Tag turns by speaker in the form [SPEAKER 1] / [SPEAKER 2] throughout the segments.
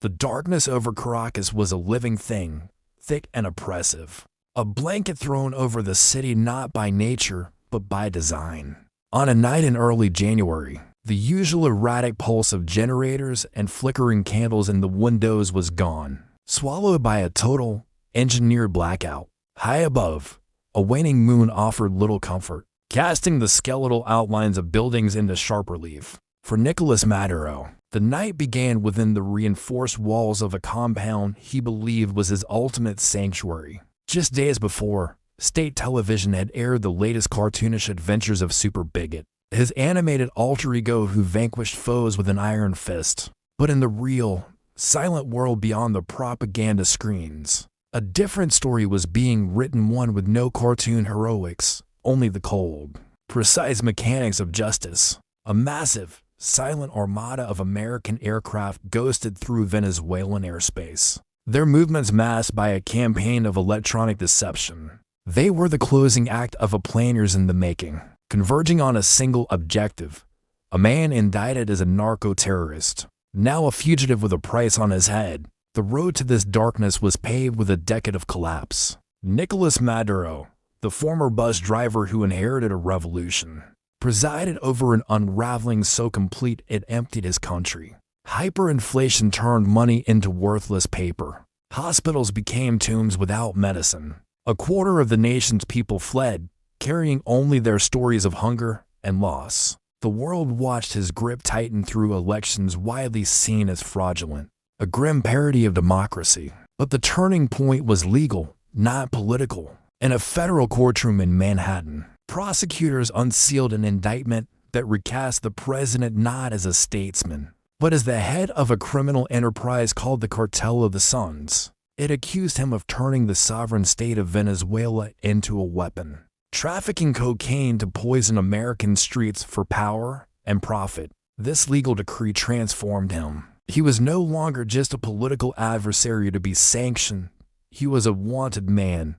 [SPEAKER 1] The darkness over Caracas was a living thing, thick and oppressive. A blanket thrown over the city not by nature, but by design. On a night in early January, the usual erratic pulse of generators and flickering candles in the windows was gone, swallowed by a total, engineered blackout. High above, a waning moon offered little comfort, casting the skeletal outlines of buildings into sharp relief. For Nicolás Maduro, the night began within the reinforced walls of a compound he believed was his ultimate sanctuary. Just days before, state television had aired the latest cartoonish adventures of Super Bigot, his animated alter ego who vanquished foes with an iron fist. But in the real, silent world beyond the propaganda screens, a different story was being written, one with no cartoon heroics, only the cold, precise mechanics of justice. A massive, silent armada of American aircraft ghosted through Venezuelan airspace, their movements masked by a campaign of electronic deception. They were the closing act of a plan years in the making, converging on a single objective: a man indicted as a narco-terrorist, now a fugitive with a price on his head. The road to this darkness was paved with a decade of collapse. Nicolás Maduro, the former bus driver who inherited a revolution, presided over an unraveling so complete it emptied his country. Hyperinflation turned money into worthless paper. Hospitals became tombs without medicine. A quarter of the nation's people fled, carrying only their stories of hunger and loss. The world watched his grip tighten through elections widely seen as fraudulent, a grim parody of democracy. But the turning point was legal, not political. In a federal courtroom in Manhattan, prosecutors unsealed an indictment that recast the president not as a statesman, but as the head of a criminal enterprise called the Cartel of the Suns. It accused him of turning the sovereign state of Venezuela into a weapon, trafficking cocaine to poison American streets for power and profit. This legal decree transformed him. He was no longer just a political adversary to be sanctioned. He was a wanted man,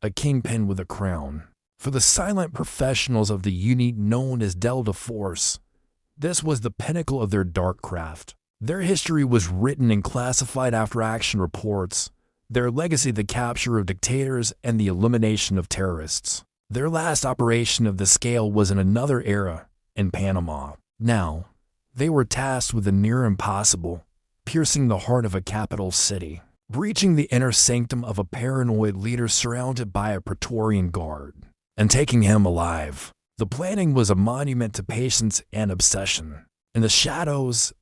[SPEAKER 1] a kingpin with a crown. For the silent professionals of the unit known as Delta Force, this was the pinnacle of their dark craft. Their history was written in classified after-action reports, their legacy the capture of dictators and the elimination of terrorists. Their last operation of the scale was in another era, in Panama. Now, they were tasked with the near impossible, piercing the heart of a capital city, breaching the inner sanctum of a paranoid leader surrounded by a Praetorian guard, and taking him alive. The planning was a monument to patience and obsession. In the shadows,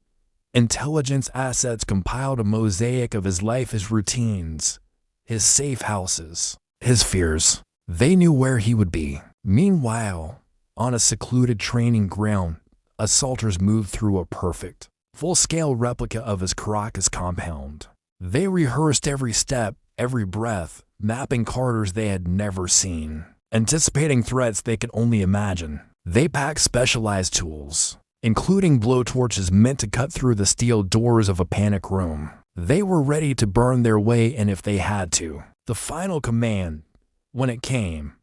[SPEAKER 1] intelligence assets compiled a mosaic of his life, his routines, his safe houses, his fears. They knew where he would be. Meanwhile, on a secluded training ground, assaulters moved through a perfect, full-scale replica of his Caracas compound. They rehearsed every step, every breath, mapping corridors they had never seen, anticipating threats they could only imagine. They packed specialized tools, including blowtorches meant to cut through the steel doors of a panic room. They were ready to burn their way in if they had to. The final command, when it came,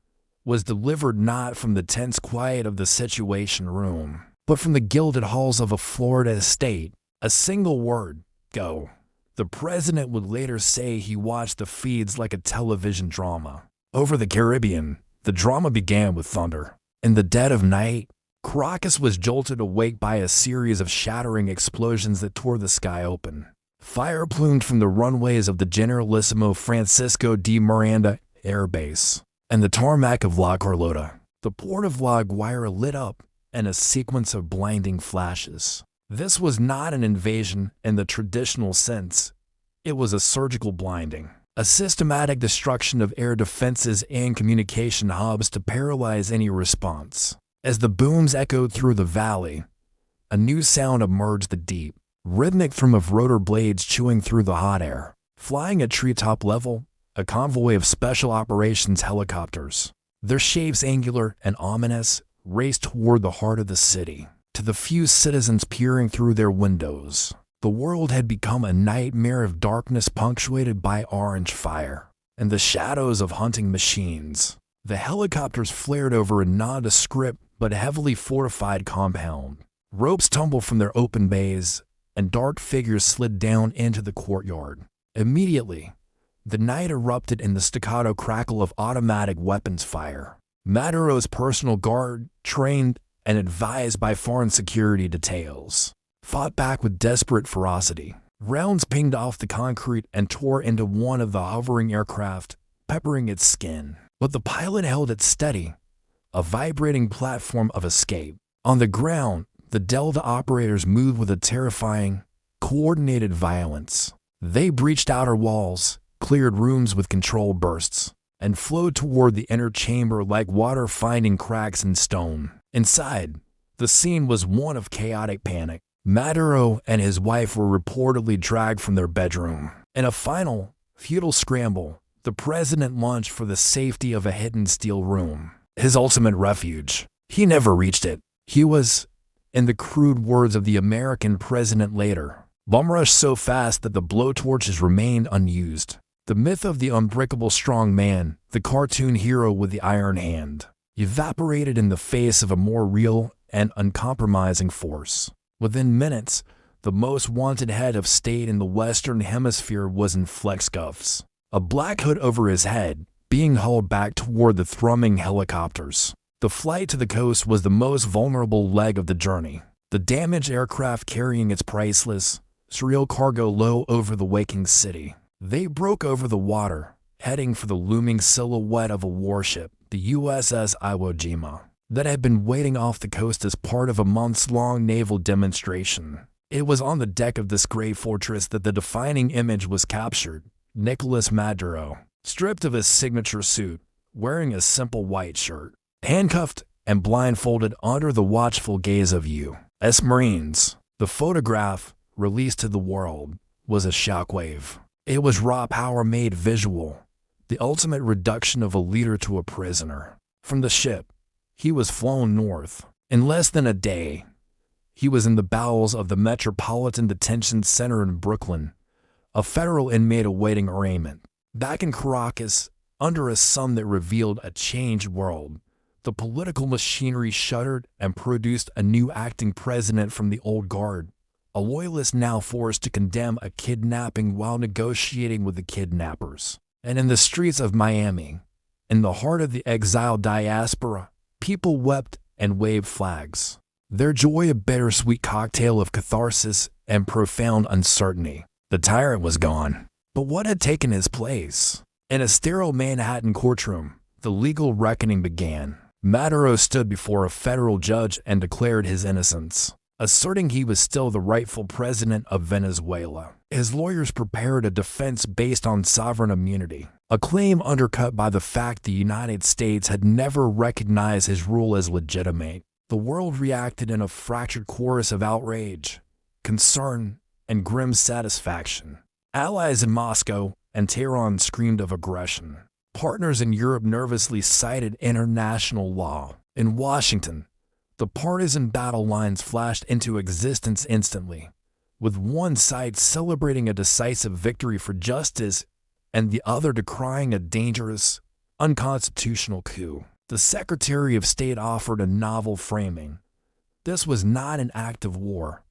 [SPEAKER 1] was delivered not from the tense quiet of the Situation Room, but from the gilded halls of a Florida estate. A single word: go. The president would later say he watched the feeds like a television drama. Over the Caribbean, the drama began with thunder. In the dead of night, Caracas was jolted awake by a series of shattering explosions that tore the sky open. Fire plumed from the runways of the Generalissimo Francisco de Miranda Air Base and the tarmac of La Carlota. The port of La Guaira lit up in a sequence of blinding flashes. This was not an invasion in the traditional sense. It was a surgical blinding, a systematic destruction of air defenses and communication hubs to paralyze any response. As the booms echoed through the valley, a new sound emerged: the deep, rhythmic thrum of rotor blades chewing through the hot air. Flying at treetop level, a convoy of special operations helicopters, their shapes angular and ominous, raced toward the heart of the city. To the few citizens peering through their windows, the world had become a nightmare of darkness punctuated by orange fire and the shadows of hunting machines. The helicopters flared over a nondescript but heavily fortified compound. Ropes tumbled from their open bays, and dark figures slid down into the courtyard. Immediately, the night erupted in the staccato crackle of automatic weapons fire. Maduro's personal guard, trained and advised by foreign security details, fought back with desperate ferocity. Rounds pinged off the concrete and tore into one of the hovering aircraft, peppering its skin. But the pilot held it steady, a vibrating platform of escape. On the ground, the Delta operators moved with a terrifying, coordinated violence. They breached outer walls, cleared rooms with control bursts, and flowed toward the inner chamber like water finding cracks in stone. Inside, the scene was one of chaotic panic. Maduro and his wife were reportedly dragged from their bedroom. In a final, futile scramble, the president lunged for the safety of a hidden steel room, his ultimate refuge. He never reached it. He was, in the crude words of the American president later, bum-rushed so fast that the blowtorches remained unused. The myth of the unbreakable strong man, the cartoon hero with the iron hand, evaporated in the face of a more real and uncompromising force. Within minutes, the most wanted head of state in the Western Hemisphere was in flex cuffs, a black hood over his head, being hauled back toward the thrumming helicopters. The flight to the coast was the most vulnerable leg of the journey. The damaged aircraft carrying its priceless, surreal cargo low over the waking city. They broke over the water, heading for the looming silhouette of a warship, the USS Iwo Jima, that had been waiting off the coast as part of a months-long naval demonstration. It was on the deck of this gray fortress that the defining image was captured. Nicolás Maduro, stripped of his signature suit, wearing a simple white shirt, handcuffed and blindfolded under the watchful gaze of U.S. Marines. The photograph, released to the world, was a shockwave. It was raw power made visual, the ultimate reduction of a leader to a prisoner. From the ship, he was flown north. In less than a day, he was in the bowels of the Metropolitan Detention Center in Brooklyn, a federal inmate awaiting arraignment. Back in Caracas, under a sun that revealed a changed world, the political machinery shuddered and produced a new acting president from the old guard, a loyalist now forced to condemn a kidnapping while negotiating with the kidnappers. And in the streets of Miami, in the heart of the exiled diaspora, people wept and waved flags, their joy a bittersweet cocktail of catharsis and profound uncertainty. The tyrant was gone, but what had taken his place? In a sterile Manhattan courtroom, the legal reckoning began. Maduro stood before a federal judge and declared his innocence, asserting he was still the rightful president of Venezuela. His lawyers prepared a defense based on sovereign immunity, a claim undercut by the fact the United States had never recognized his rule as legitimate. The world reacted in a fractured chorus of outrage, concern, and grim satisfaction. Allies in Moscow and Tehran screamed of aggression. Partners in Europe nervously cited international law. In Washington, the partisan battle lines flashed into existence instantly, with one side celebrating a decisive victory for justice and the other decrying a dangerous, unconstitutional coup. The Secretary of State offered a novel framing. This was not an act of war,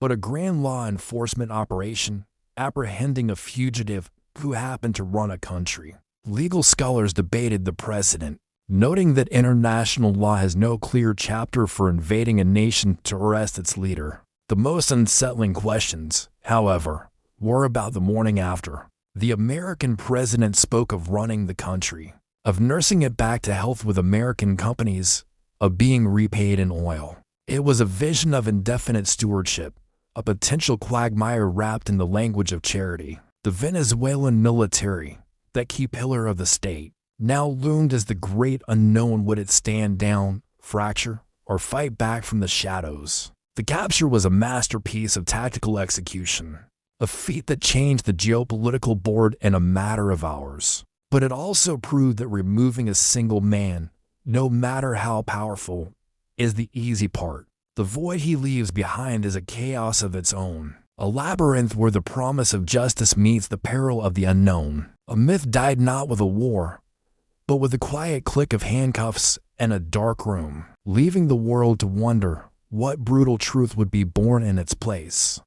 [SPEAKER 1] but a grand law enforcement operation apprehending a fugitive who happened to run a country. Legal scholars debated the precedent, noting that international law has no clear chapter for invading a nation to arrest its leader. The most unsettling questions, however, were about the morning after. The American president spoke of running the country, of nursing it back to health with American companies, of being repaid in oil. It was a vision of indefinite stewardship, a potential quagmire wrapped in the language of charity. The Venezuelan military, that key pillar of the state, now loomed as the great unknown. Would it stand down, fracture, or fight back from the shadows? The capture was a masterpiece of tactical execution, a feat that changed the geopolitical board in a matter of hours. But it also proved that removing a single man, no matter how powerful, is the easy part. The void he leaves behind is a chaos of its own, a labyrinth where the promise of justice meets the peril of the unknown. A myth died not with a war, but with a quiet click of handcuffs and a dark room, leaving the world to wonder what brutal truth would be born in its place.